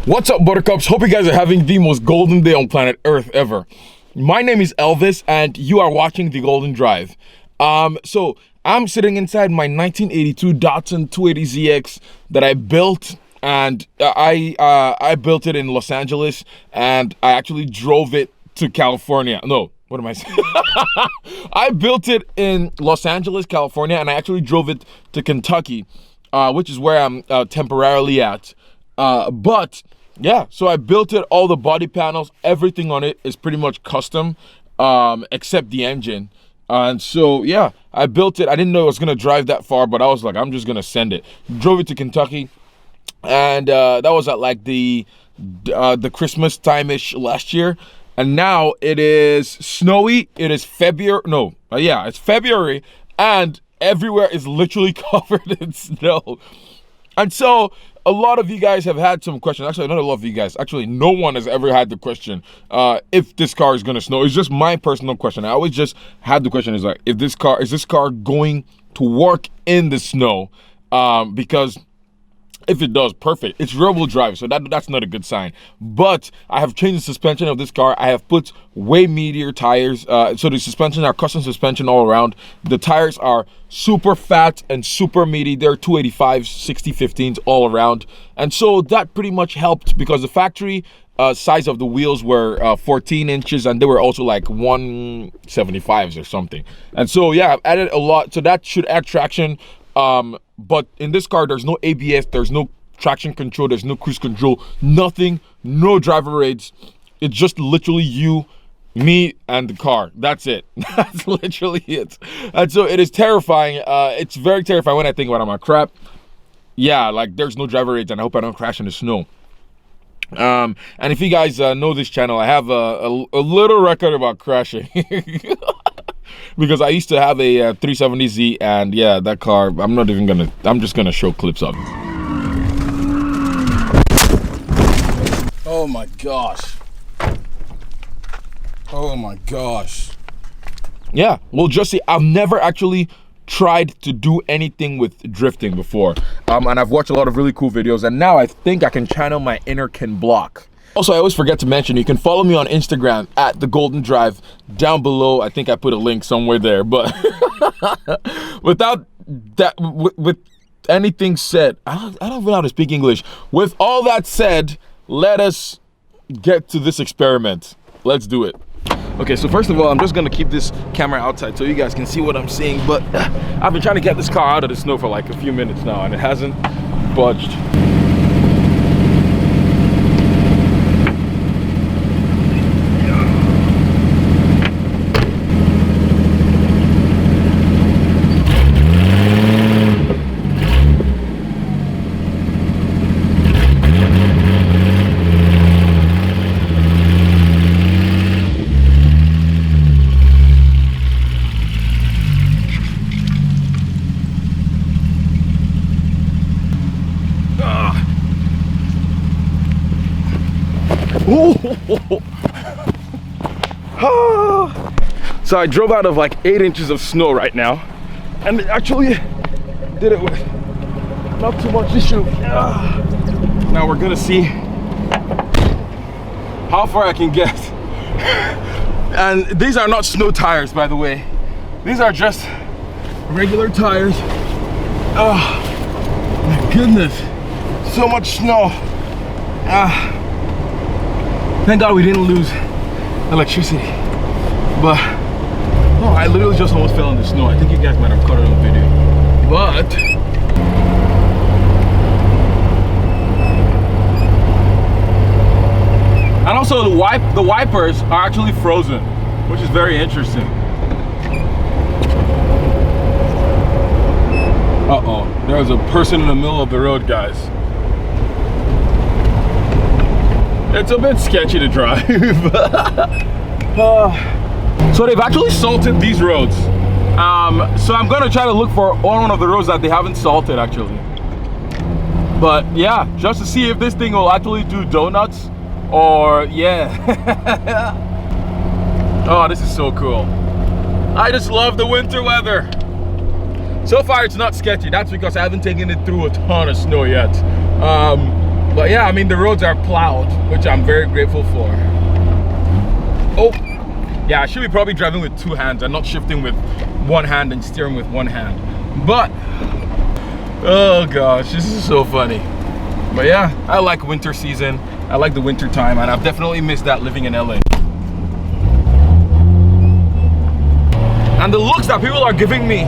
What's up, buttercups? Hope you guys are having the most golden day on planet Earth ever. My name is Elvis and you are watching The Golden Drive. So I'm sitting inside my 1982 Datsun 280ZX that I built, and I built it in Los Angeles, and I actually drove it to California. No, what am I saying? I built it in Los Angeles, California, and I actually drove it to Kentucky, which is where I'm temporarily at. But yeah, so I built it, all the body panels, everything on it is pretty much custom, except the engine. And so yeah, I built it. I didn't know it was gonna drive that far, but I was like, I'm just gonna send it. Drove it to Kentucky, and that was at like the Christmas time-ish last year. And now it is snowy. It is February. No, yeah, it's February, and everywhere is literally covered in snow. And so a lot of you guys have had some questions. Actually, not a lot of you guys. Actually, no one has ever had the question if this car is gonna snow. It's just my personal question. I always just had the question is like, if this car is going to work in the snow? Because if it does, perfect. It's rear-wheel drive, so that's not a good sign. But I have changed the suspension of this car. I have put way meatier tires. So the suspension are custom suspension all around. The tires are super fat and super meaty. They're 285 60-15s all around. And so that pretty much helped because the factory size of the wheels were 14 inches, and they were also like 175s or something. And so yeah, I've added a lot. So that should add traction. But in this car, there's no ABS, there's no traction control, there's no cruise control, nothing, no driver aids. It's just literally you, me, and the car. That's it. That's literally it. And so it is terrifying. It's very terrifying when I think about it. I'm like, crap. Yeah, like there's no driver aids, and I hope I don't crash in the snow. And if you guys know this channel, I have a little record about crashing. Because I used to have a 370Z, and yeah, that car, I'm just gonna show clips of it. Oh my gosh. Oh my gosh. Yeah, well, just see, I've never actually tried to do anything with drifting before. And I've watched a lot of really cool videos, and now I think I can channel my inner Ken Block. Also, I always forget to mention, you can follow me on Instagram at The Golden Drive down below. I think I put a link somewhere there, but without that, with anything said, I don't even know how to speak English. With all that said, let us get to this experiment. Let's do it. Okay, so first of all, I'm just gonna keep this camera outside so you guys can see what I'm seeing, but I've been trying to get this car out of the snow for like a few minutes now, and it hasn't budged. So I drove out of like 8 inches of snow right now, and actually did it with not too much issue. Now we're gonna see how far I can get. And these are not snow tires, by the way. These are just regular tires. Oh my goodness, so much snow. Thank God we didn't lose electricity. But oh, I literally just almost fell in the snow. I think you guys might have caught it on video. But and also the wipers are actually frozen, which is very interesting. Uh-oh, there's a person in the middle of the road, guys. It's a bit sketchy to drive. So they've actually salted these roads. So I'm gonna try to look for one of the roads that they haven't salted actually. But yeah, just to see if this thing will actually do donuts or yeah. Oh, this is so cool. I just love the winter weather. So far it's not sketchy. That's because I haven't taken it through a ton of snow yet. But yeah, I mean, the roads are plowed, which I'm very grateful for. Oh, yeah, I should be probably driving with two hands and not shifting with one hand and steering with one hand. But, oh gosh, this is so funny. But yeah, I like winter season. I like the winter time, and I've definitely missed that living in LA. And the looks that people are giving me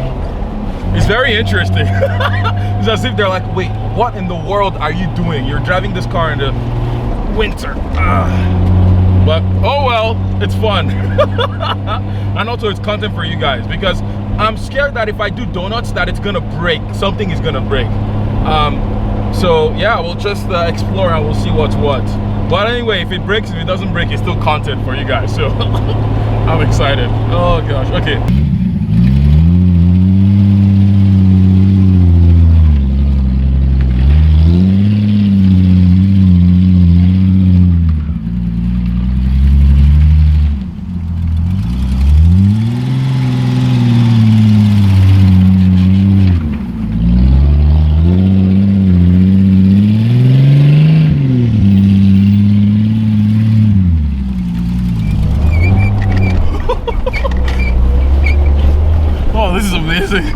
is very interesting. It's as if they're like, wait, what in the world are you doing? You're driving this car in the winter. But oh well, it's fun. And also it's content for you guys, because I'm scared that if I do donuts that it's gonna break. Something is gonna break. So yeah, we'll just explore and we'll see what's what. But anyway, if it breaks, if it doesn't break, it's still content for you guys. So I'm excited. Oh gosh, okay. Oh, this is amazing.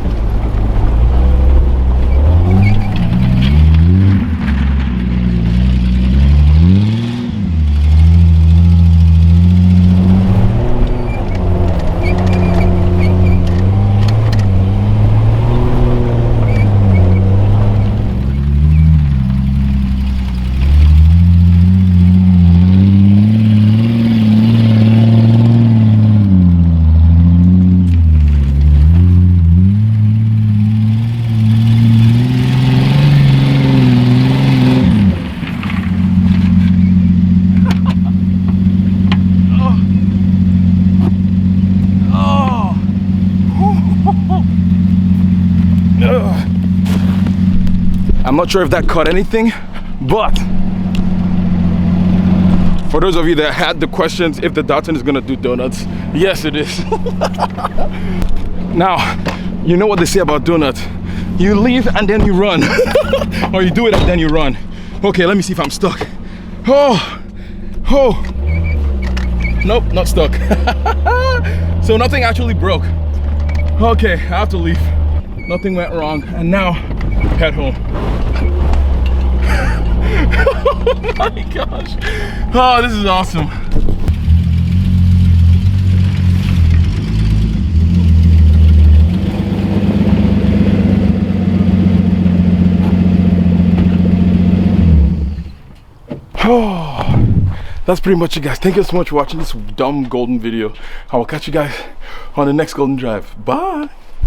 I'm not sure if that caught anything, but for those of you that had the questions if the Datsun is gonna do donuts, yes it is. Now, you know what they say about donuts. You leave and then you run. Or you do it and then you run. Okay, let me see if I'm stuck. Oh, nope, not stuck. So nothing actually broke. Okay, I have to leave. Nothing went wrong, and now head home. Oh my gosh. Oh, this is awesome. Oh, that's pretty much it, guys. Thank you so much for watching this dumb golden video. I will catch you guys on the next golden drive. Bye.